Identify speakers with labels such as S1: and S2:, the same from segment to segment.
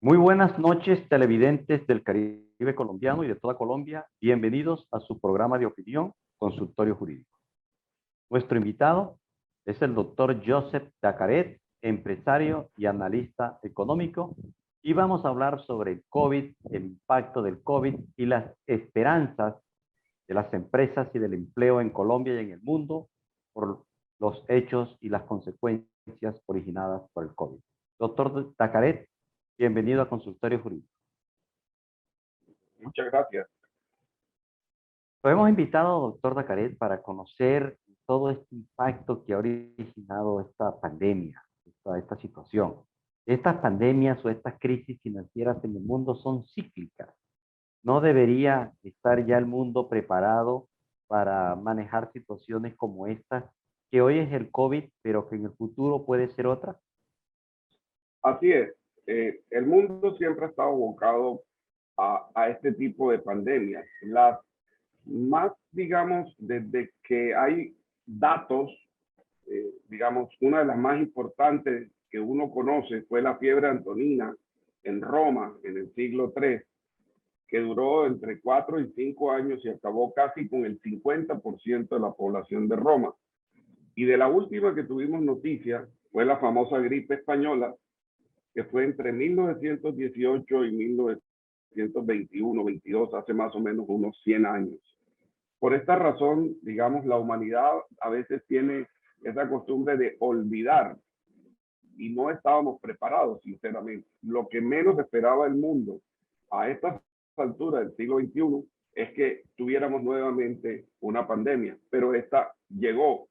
S1: Muy buenas noches, televidentes del Caribe colombiano y de toda Colombia. Bienvenidos a su programa de opinión, Consultorio Jurídico. Nuestro invitado es el doctor Joseph Dacaret, empresario y analista económico, y vamos a hablar sobre el COVID, el impacto del COVID y las esperanzas de las empresas y del empleo en Colombia y en el mundo por los hechos y las consecuencias originadas por el COVID. Doctor Dacaret, bienvenido a Consultorio Jurídico.
S2: Muchas gracias.
S1: Lo hemos invitado, doctor Dacaret, para conocer todo este impacto que ha originado esta pandemia, esta situación. Estas pandemias o estas crisis financieras en el mundo son cíclicas. ¿No debería estar ya el mundo preparado para manejar situaciones como estas, que hoy es el COVID, pero que en el futuro puede ser otra?
S2: Así es. El mundo siempre ha estado abocado a este tipo de pandemias. Las más, digamos, desde que hay datos, digamos, una de las más importantes que uno conoce fue la fiebre antonina en Roma en el siglo III, que duró entre 4 y 5 años y acabó casi con el 50% de la población de Roma. Y de la última que tuvimos noticia fue la famosa gripe española, que fue entre 1918 y 1921, 22, hace más o menos unos 100 años. Por esta razón, digamos, la humanidad a veces tiene esa costumbre de olvidar y no estábamos preparados, sinceramente. Lo que menos esperaba el mundo a estas alturas del siglo XXI es que tuviéramos nuevamente una pandemia, pero esta llegó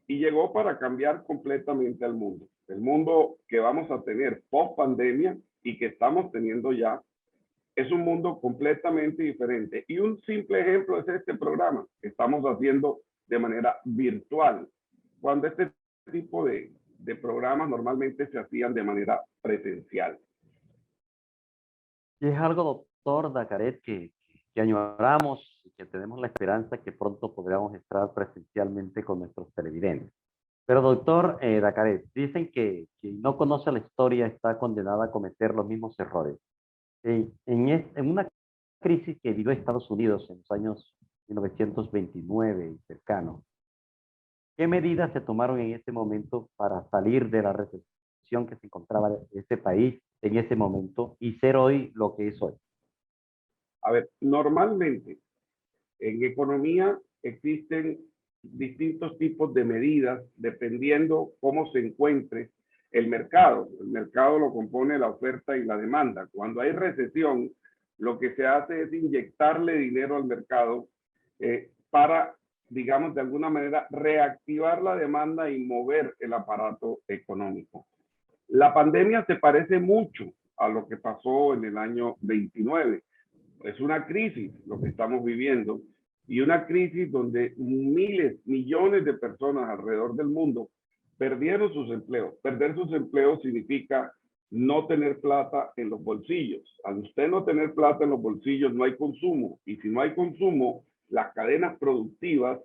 S2: y llegó para cambiar completamente al mundo. El mundo que vamos a tener post pandemia y que estamos teniendo ya es un mundo completamente diferente. Y un simple ejemplo es este programa que estamos haciendo de manera virtual, cuando este tipo de programas normalmente se hacían de manera presencial.
S1: Y es algo, doctor Dacaret, que añoramos y que tenemos la esperanza que pronto podamos estar presencialmente con nuestros televidentes. Pero doctor Dacaret, dicen que quien no conoce la historia está condenada a cometer los mismos errores. En una crisis que vivió Estados Unidos en los años 1929 y cercano, ¿qué medidas se tomaron en ese momento para salir de la recesión que se encontraba ese país en ese momento y ser hoy lo que es hoy?
S2: A ver, normalmente en economía existen distintos tipos de medidas dependiendo cómo se encuentre el mercado. El mercado lo compone la oferta y la demanda. Cuando hay recesión, lo que se hace es inyectarle dinero al mercado para, digamos, de alguna manera reactivar la demanda y mover el aparato económico. La pandemia se parece mucho a lo que pasó en el año 29. Es una crisis lo que estamos viviendo y una crisis donde miles, millones de personas alrededor del mundo perdieron sus empleos. Perder sus empleos significa no tener plata en los bolsillos. Al usted no tener plata en los bolsillos, no hay consumo. Y si no hay consumo, las cadenas productivas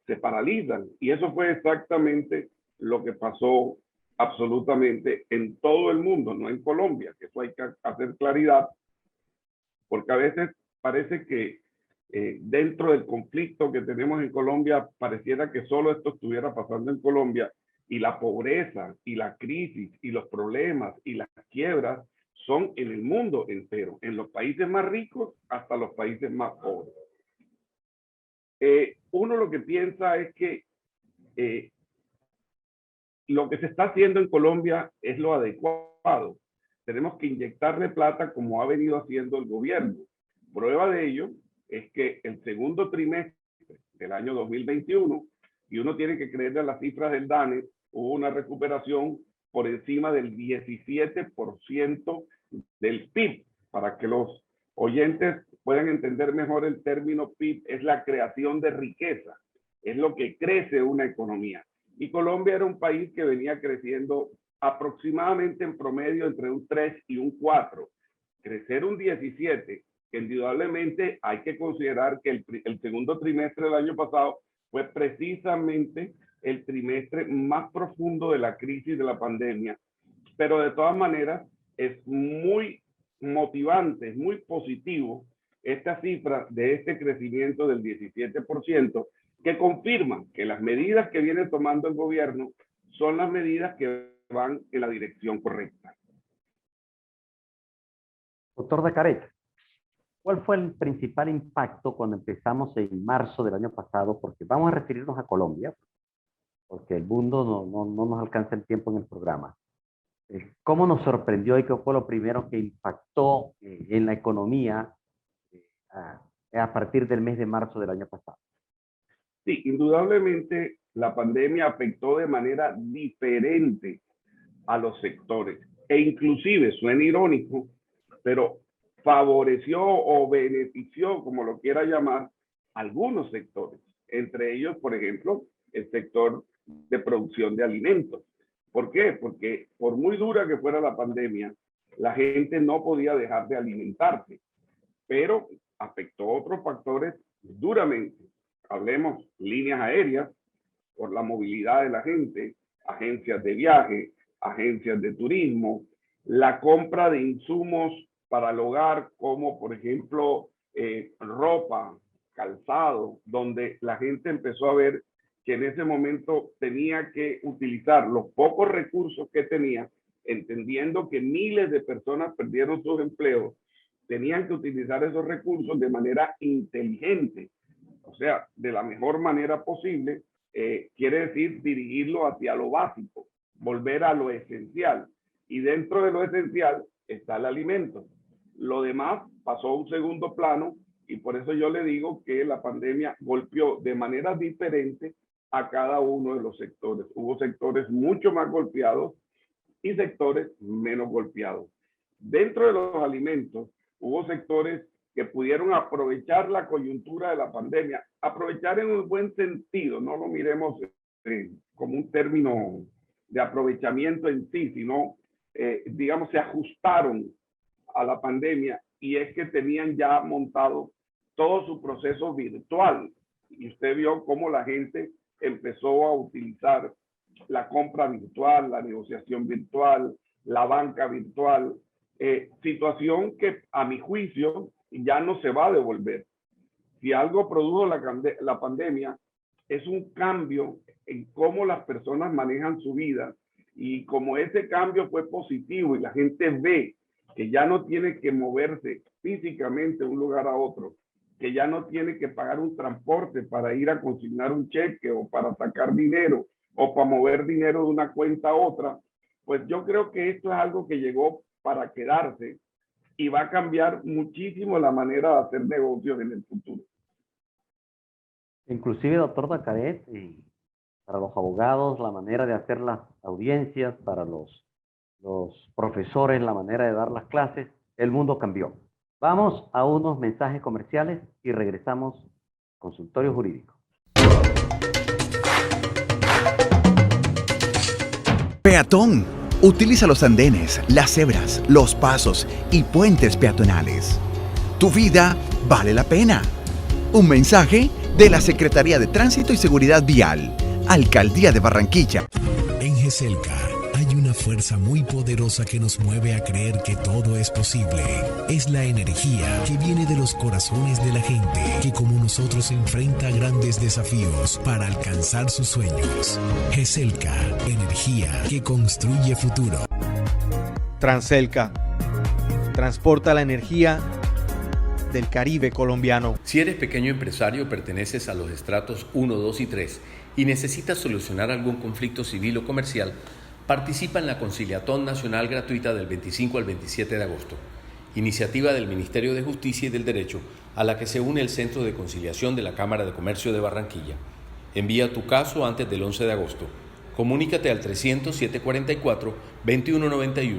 S2: se paralizan. Y eso fue exactamente lo que pasó absolutamente en todo el mundo, no en Colombia, que eso hay que hacer claridad, porque a veces parece que dentro del conflicto que tenemos en Colombia, pareciera que solo esto estuviera pasando en Colombia, y la pobreza y la crisis y los problemas y las quiebras son en el mundo entero, en los países más ricos hasta los países más pobres. Uno lo que piensa es que lo que se está haciendo en Colombia es lo adecuado. Tenemos que inyectarle plata como ha venido haciendo el gobierno. Prueba de ello es que el segundo trimestre del año 2021, y uno tiene que creerle a las cifras del DANE, hubo una recuperación por encima del 17% del PIB. Para que los oyentes puedan entender mejor el término PIB, es la creación de riqueza, es lo que crece una economía. Y Colombia era un país que venía creciendo aproximadamente en promedio entre un 3 y un 4. Crecer un 17, que indudablemente hay que considerar que el segundo trimestre del año pasado fue precisamente el trimestre más profundo de la crisis de la pandemia. Pero de todas maneras es muy motivantes muy positivos esta cifra de este crecimiento del 17%, que confirman que las medidas que viene tomando el gobierno son las medidas que van en la dirección correcta.
S1: Doctor Dacaret, ¿cuál fue el principal impacto cuando empezamos en marzo del año pasado? Porque vamos a referirnos a Colombia, porque el mundo no nos alcanza el tiempo en el programa. ¿Cómo nos sorprendió y qué fue lo primero que impactó en la economía a partir del mes de marzo del año pasado?
S2: Sí, indudablemente la pandemia afectó de manera diferente a los sectores e inclusive, suena irónico, pero favoreció o benefició, como lo quiera llamar, algunos sectores. Entre ellos, por ejemplo, el sector de producción de alimentos. ¿Por qué? Porque por muy dura que fuera la pandemia, la gente no podía dejar de alimentarse, pero afectó otros factores duramente. Hablemos líneas aéreas, por la movilidad de la gente, agencias de viaje, agencias de turismo, la compra de insumos para el hogar, como por ejemplo ropa, calzado, donde la gente empezó a ver que en ese momento tenía que utilizar los pocos recursos que tenía, entendiendo que miles de personas perdieron sus empleos, tenían que utilizar esos recursos de manera inteligente, o sea, de la mejor manera posible, quiere decir dirigirlo hacia lo básico, volver a lo esencial. Y dentro de lo esencial está el alimento. Lo demás pasó a un segundo plano y por eso yo le digo que la pandemia golpeó de manera diferente a cada uno de los sectores. Hubo sectores mucho más golpeados y sectores menos golpeados. Dentro de los alimentos, hubo sectores que pudieron aprovechar la coyuntura de la pandemia, aprovechar en un buen sentido, no lo miremos como un término de aprovechamiento en sí, sino, digamos, se ajustaron a la pandemia y es que tenían ya montado todo su proceso virtual. Y usted vio cómo la gente empezó a utilizar la compra virtual, la negociación virtual, la banca virtual, situación que a mi juicio ya no se va a devolver. Si algo produjo la pandemia, es un cambio en cómo las personas manejan su vida y como ese cambio fue positivo y la gente ve que ya no tiene que moverse físicamente de un lugar a otro, que ya no tiene que pagar un transporte para ir a consignar un cheque o para sacar dinero o para mover dinero de una cuenta a otra, pues yo creo que esto es algo que llegó para quedarse y va a cambiar muchísimo la manera de hacer negocios en el futuro.
S1: Inclusive, doctor Dacaret, para los abogados, la manera de hacer las audiencias, para los profesores, la manera de dar las clases, el mundo cambió. Vamos a unos mensajes comerciales y regresamos al consultorio jurídico.
S3: Peatón, utiliza los andenes, las cebras, los pasos y puentes peatonales. Tu vida vale la pena. Un mensaje de la Secretaría de Tránsito y Seguridad Vial, Alcaldía de Barranquilla.
S4: En GESELCA hay una fuerza muy poderosa que nos mueve a creer que todo es posible. Es la energía que viene de los corazones de la gente, que como nosotros enfrenta grandes desafíos para alcanzar sus sueños. GESELCA, energía que construye futuro.
S5: Transelca, transporta la energía del Caribe colombiano.
S6: Si eres pequeño empresario, perteneces a los estratos 1, 2 y 3 y necesitas solucionar algún conflicto civil o comercial, participa en la Conciliatón Nacional Gratuita del 25 al 27 de agosto, iniciativa del Ministerio de Justicia y del Derecho, a la que se une el Centro de Conciliación de la Cámara de Comercio de Barranquilla. Envía tu caso antes del 11 de agosto. Comunícate al 300-744-2191.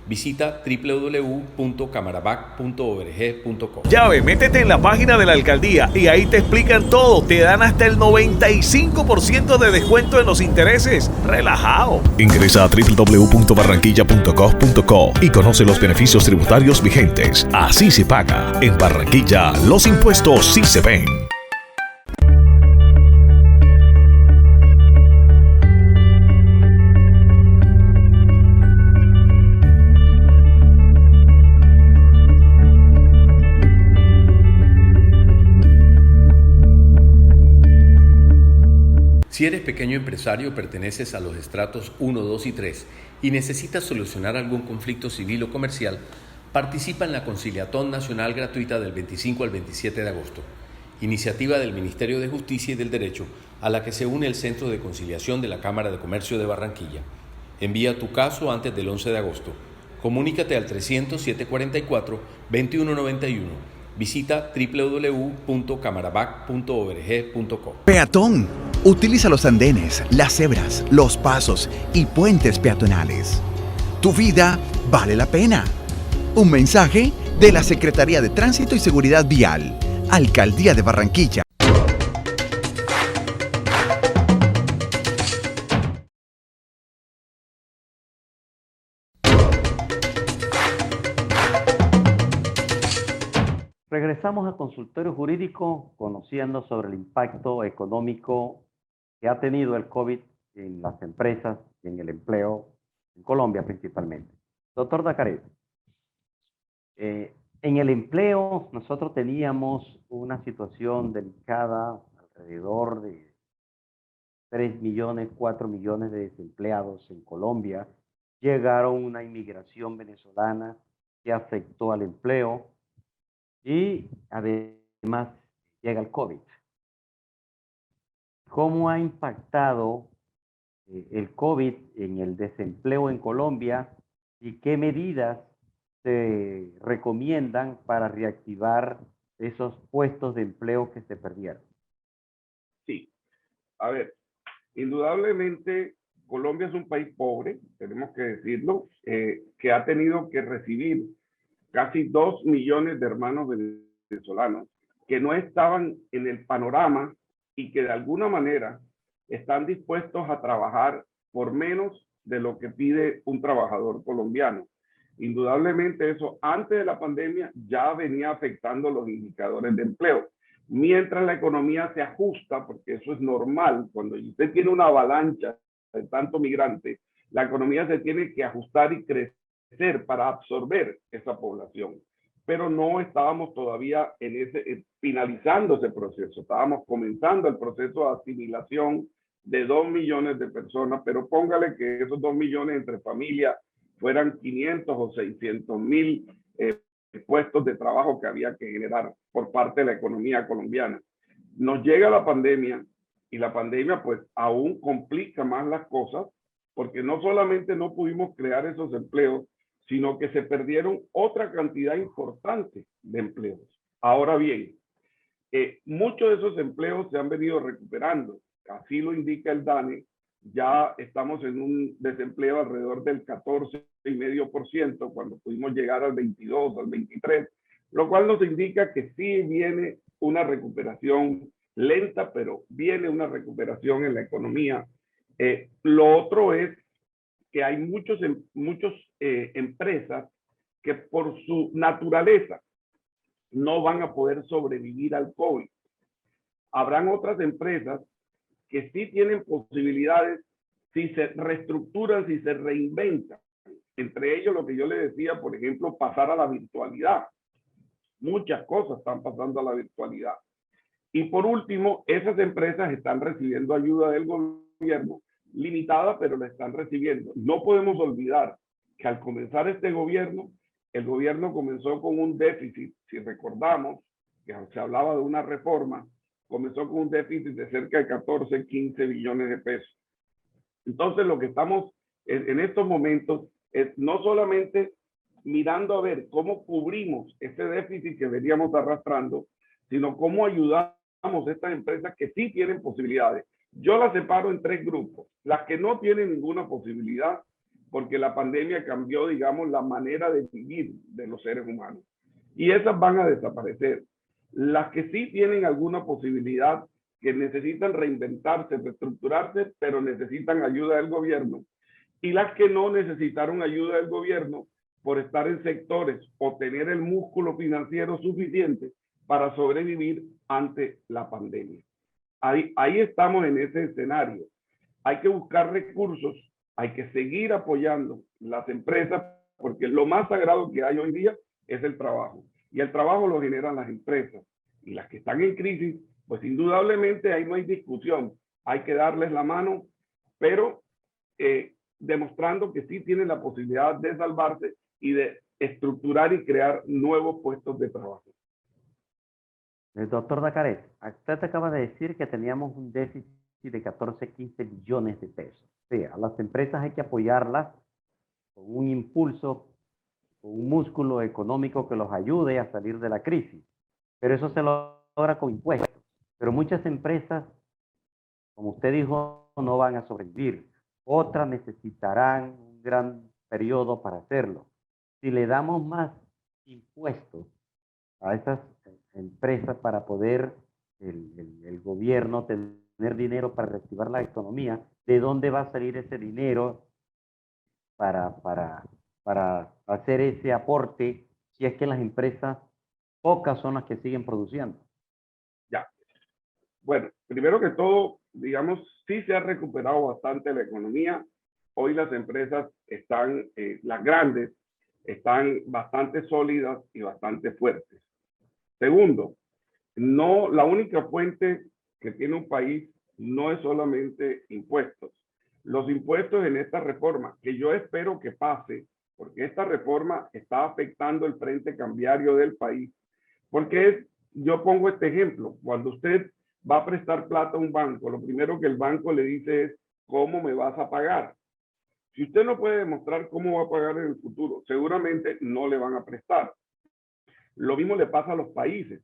S6: Visita www.camarabac.org.co.
S7: Llave, métete en la página de la alcaldía y ahí te explican todo. Te dan hasta el 95% de descuento en los intereses. Relajado. Ingresa a www.barranquilla.gov.co y conoce los beneficios tributarios vigentes. Así se paga. En Barranquilla, los impuestos sí se ven.
S6: Si eres pequeño empresario, perteneces a los estratos 1, 2 y 3 y necesitas solucionar algún conflicto civil o comercial, participa en la Conciliatón Nacional Gratuita del 25 al 27 de agosto, iniciativa del Ministerio de Justicia y del Derecho a la que se une el Centro de Conciliación de la Cámara de Comercio de Barranquilla. Envía tu caso antes del 11 de agosto. Comunícate al 300-744-2191. Visita www.camarabac.org.co.
S3: Peatón. Utiliza los andenes, las cebras, los pasos y puentes peatonales. Tu vida vale la pena. Un mensaje de la Secretaría de Tránsito y Seguridad Vial, Alcaldía de Barranquilla.
S1: Regresamos al consultorio jurídico conociendo sobre el impacto económico que ha tenido el COVID en las empresas y en el empleo en Colombia principalmente. Doctor Dacaret, en el empleo nosotros teníamos una situación delicada, alrededor de 3 millones, 4 millones de desempleados en Colombia. Llegaron una inmigración venezolana que afectó al empleo y además llega el COVID. ¿Cómo ha impactado el COVID en el desempleo en Colombia y qué medidas se recomiendan para reactivar esos puestos de empleo que se perdieron?
S2: Sí, a ver, indudablemente Colombia es un país pobre, tenemos que decirlo, que ha tenido que recibir casi 2 millones de hermanos venezolanos que no estaban en el panorama y que de alguna manera están dispuestos a trabajar por menos de lo que pide un trabajador colombiano. Indudablemente eso antes de la pandemia ya venía afectando los indicadores de empleo. Mientras la economía se ajusta, porque eso es normal, cuando usted tiene una avalancha de tanto migrante, la economía se tiene que ajustar y crecer para absorber esa población. Pero no estábamos todavía finalizando ese proceso, estábamos comenzando el proceso de asimilación de 2 millones de personas, pero póngale que esos 2 millones entre familias fueran 500 o 600 mil puestos de trabajo que había que generar por parte de la economía colombiana. Nos llega la pandemia y la pandemia pues aún complica más las cosas porque no solamente no pudimos crear esos empleos, sino que se perdieron otra cantidad importante de empleos. Ahora bien, muchos de esos empleos se han venido recuperando, así lo indica el DANE, ya estamos en un desempleo alrededor del 14,5% cuando pudimos llegar al 22, al 23, lo cual nos indica que sí viene una recuperación lenta, pero viene una recuperación en la economía. Lo otro es que hay muchas empresas que por su naturaleza no van a poder sobrevivir al COVID. Habrán otras empresas que sí tienen posibilidades si se reestructuran, si se reinventan. Entre ellos lo que yo le decía, por ejemplo, pasar a la virtualidad. Muchas cosas están pasando a la virtualidad. Y por último, esas empresas están recibiendo ayuda del gobierno, limitada, pero la están recibiendo. No podemos olvidar que al comenzar este gobierno, el gobierno comenzó con un déficit, si recordamos, que se hablaba de una reforma, comenzó con un déficit de cerca de 14, 15 billones de pesos. Entonces, lo que estamos en estos momentos es no solamente mirando a ver cómo cubrimos ese déficit que veníamos arrastrando, sino cómo ayudamos a estas empresas que sí tienen posibilidades. Yo las separo en 3 grupos. Las que no tienen ninguna posibilidad, porque la pandemia cambió, digamos, la manera de vivir de los seres humanos. Y esas van a desaparecer. Las que sí tienen alguna posibilidad, que necesitan reinventarse, reestructurarse, pero necesitan ayuda del gobierno. Y las que no necesitaron ayuda del gobierno por estar en sectores o tener el músculo financiero suficiente para sobrevivir ante la pandemia. Ahí estamos en ese escenario. Hay que buscar recursos, hay que seguir apoyando las empresas, porque lo más sagrado que hay hoy día es el trabajo. Y el trabajo lo generan las empresas. Y las que están en crisis, pues indudablemente ahí no hay discusión. hay que darles la mano, pero demostrando que sí tienen la posibilidad de salvarse y de estructurar y crear nuevos puestos de trabajo.
S1: El doctor Dacaret, usted acaba de decir que teníamos un déficit de 14, 15 billones de pesos. O sea, a las empresas hay que apoyarlas con un impulso, con un músculo económico que los ayude a salir de la crisis. Pero eso se logra con impuestos. Pero muchas empresas, como usted dijo, no van a sobrevivir. Otras necesitarán un gran periodo para hacerlo. Si le damos más impuestos a esas empresas para poder el gobierno tener dinero para reactivar la economía, ¿de dónde va a salir ese dinero para hacer ese aporte si es que las empresas, pocas son las que siguen produciendo?
S2: Ya. Bueno, primero que todo, digamos, sí se ha recuperado bastante la economía. Hoy las empresas están, las grandes, están bastante sólidas y bastante fuertes. Segundo, no, la única fuente que tiene un país no es solamente impuestos. Los impuestos en esta reforma, que yo espero que pase, porque esta reforma está afectando el frente cambiario del país. Porque yo pongo este ejemplo, cuando usted va a prestar plata a un banco, lo primero que el banco le dice es, ¿cómo me vas a pagar? Si usted no puede demostrar cómo va a pagar en el futuro, seguramente no le van a prestar. Lo mismo le pasa a los países.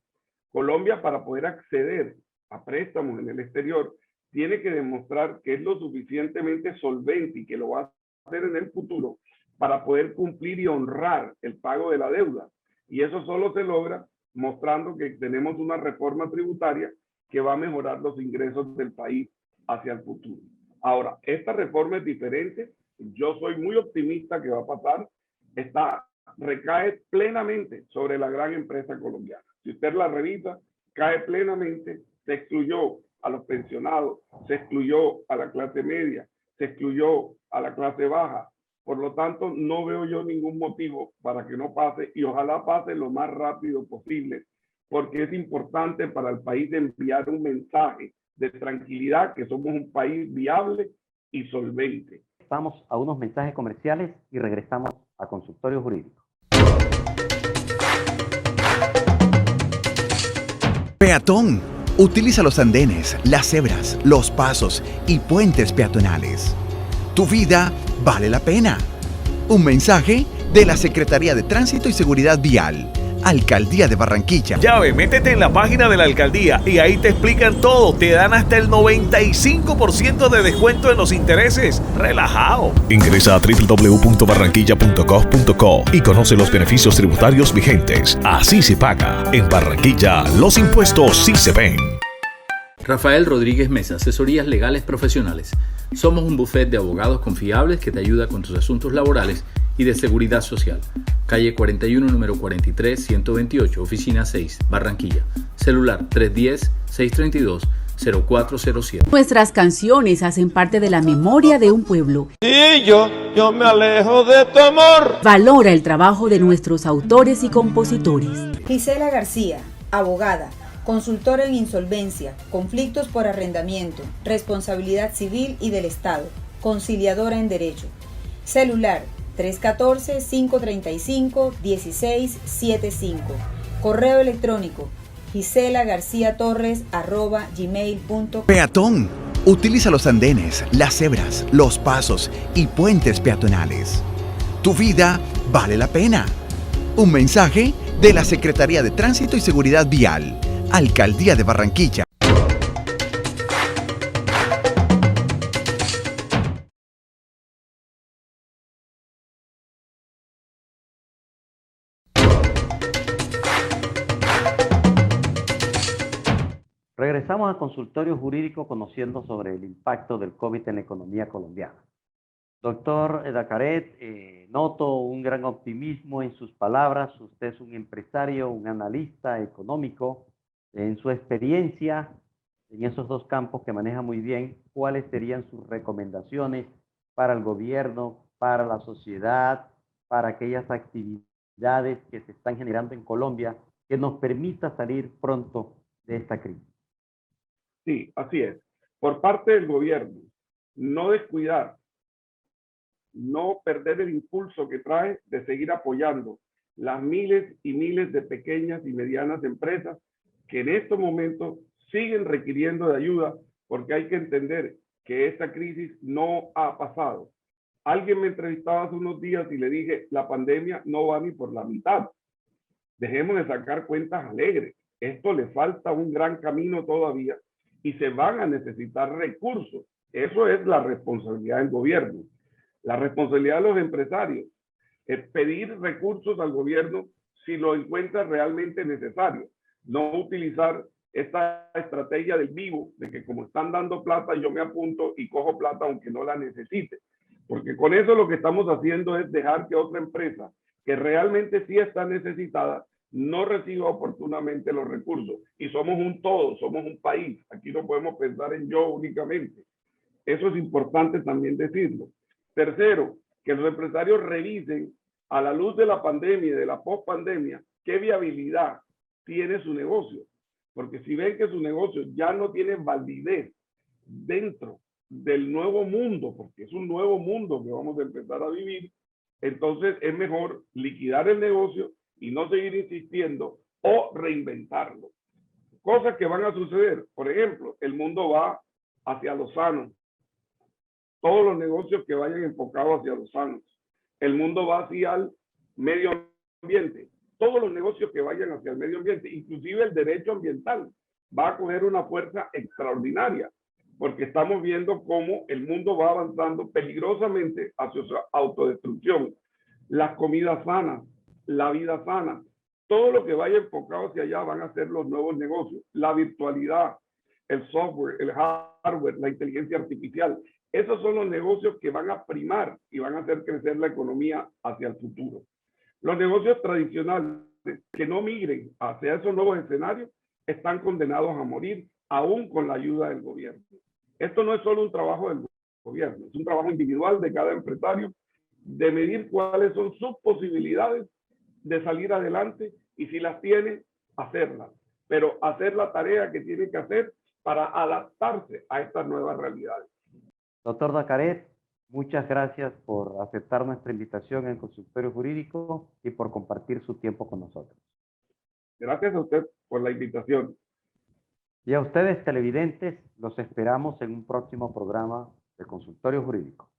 S2: Colombia, para poder acceder a préstamos en el exterior, tiene que demostrar que es lo suficientemente solvente y que lo va a hacer en el futuro para poder cumplir y honrar el pago de la deuda. Y eso solo se logra mostrando que tenemos una reforma tributaria que va a mejorar los ingresos del país hacia el futuro. Ahora, esta reforma es diferente. Yo soy muy optimista que va a pasar. Recae plenamente sobre la gran empresa colombiana. Si usted la revisa, cae plenamente, se excluyó a los pensionados, se excluyó a la clase media, se excluyó a la clase baja. Por lo tanto, no veo yo ningún motivo para que no pase y ojalá pase lo más rápido posible, porque es importante para el país enviar un mensaje de tranquilidad, que somos un país viable y solvente.
S1: Vamos a unos mensajes comerciales y regresamos a Consultorio Jurídico.
S3: Peatón. Utiliza los andenes, las cebras, los pasos y puentes peatonales. Tu vida vale la pena. Un mensaje de la Secretaría de Tránsito y Seguridad Vial, Alcaldía de Barranquilla.
S7: Llave, métete en la página de la alcaldía y ahí te explican todo. Te dan hasta el 95% de descuento en los intereses. Relajado. Ingresa a www.barranquilla.gov.co y conoce los beneficios tributarios vigentes. Así se paga. En Barranquilla, los impuestos sí se ven.
S8: Rafael Rodríguez Mesa, asesorías legales profesionales. Somos un bufete de abogados confiables que te ayuda con tus asuntos laborales y de seguridad social. Calle 41, número 43, 128, oficina 6, Barranquilla. Celular 310-632-0407.
S9: Nuestras canciones hacen parte de la memoria de un pueblo.
S10: Y yo me alejo de tu amor.
S9: Valora el trabajo de nuestros autores y compositores.
S11: Gisela García, abogada, consultora en insolvencia, conflictos por arrendamiento, responsabilidad civil y del Estado, conciliadora en derecho. Celular 314-535-1675. Correo electrónico giselagarciatorres@gmail.com.
S3: Peatón. Utiliza los andenes, las cebras, los pasos y puentes peatonales. Tu vida vale la pena. Un mensaje de la Secretaría de Tránsito y Seguridad Vial, Alcaldía de Barranquilla.
S1: Regresamos al consultorio jurídico conociendo sobre el impacto del COVID en la economía colombiana. Doctor Dacaret, noto un gran optimismo en sus palabras. Usted es un empresario, un analista económico. En su experiencia en esos dos campos que maneja muy bien, ¿cuáles serían sus recomendaciones para el gobierno, para la sociedad, para aquellas actividades que se están generando en Colombia que nos permita salir pronto de esta crisis?
S2: Sí, así es. Por parte del gobierno, no descuidar, no perder el impulso que trae de seguir apoyando las miles y miles de pequeñas y medianas empresas que en estos momentos siguen requiriendo de ayuda, porque hay que entender que esta crisis no ha pasado. Alguien me entrevistaba hace unos días y le dije, la pandemia no va ni por la mitad. Dejemos de sacar cuentas alegres. Esto le falta un gran camino todavía y se van a necesitar recursos. Eso es la responsabilidad del gobierno. La responsabilidad de los empresarios es pedir recursos al gobierno si lo encuentra realmente necesario. No utilizar esta estrategia del vivo, de que como están dando plata, yo me apunto y cojo plata aunque no la necesite. Porque con eso lo que estamos haciendo es dejar que otra empresa que realmente sí está necesitada no reciba oportunamente los recursos. Y somos un todo, somos un país. Aquí no podemos pensar en yo únicamente. Eso es importante también decirlo. Tercero, que los empresarios revisen a la luz de la pandemia y de la pospandemia qué viabilidad tiene su negocio. Porque si ven que su negocio ya no tiene validez dentro del nuevo mundo, porque es un nuevo mundo que vamos a empezar a vivir, entonces es mejor liquidar el negocio y no seguir insistiendo o reinventarlo. Cosas que van a suceder. Por ejemplo, el mundo va hacia lo sano. Todos los negocios que vayan enfocados hacia los sanos. El mundo va hacia el medio ambiente. Todos los negocios que vayan hacia el medio ambiente, inclusive el derecho ambiental, va a coger una fuerza extraordinaria, porque estamos viendo cómo el mundo va avanzando peligrosamente hacia su autodestrucción. Las comidas sanas, la vida sana, todo lo que vaya enfocado hacia allá van a ser los nuevos negocios. La virtualidad, el software, el hardware, la inteligencia artificial. Esos son los negocios que van a primar y van a hacer crecer la economía hacia el futuro. Los negocios tradicionales que no migren hacia esos nuevos escenarios están condenados a morir, aún con la ayuda del gobierno. Esto no es solo un trabajo del gobierno, es un trabajo individual de cada empresario de medir cuáles son sus posibilidades de salir adelante y si las tiene, hacerlas. Pero hacer la tarea que tiene que hacer para adaptarse a estas nuevas realidades.
S1: Doctor Dacaret, muchas gracias por aceptar nuestra invitación en el consultorio jurídico y por compartir su tiempo con nosotros.
S2: Gracias a usted por la invitación.
S1: Y a ustedes, televidentes, los esperamos en un próximo programa del consultorio jurídico.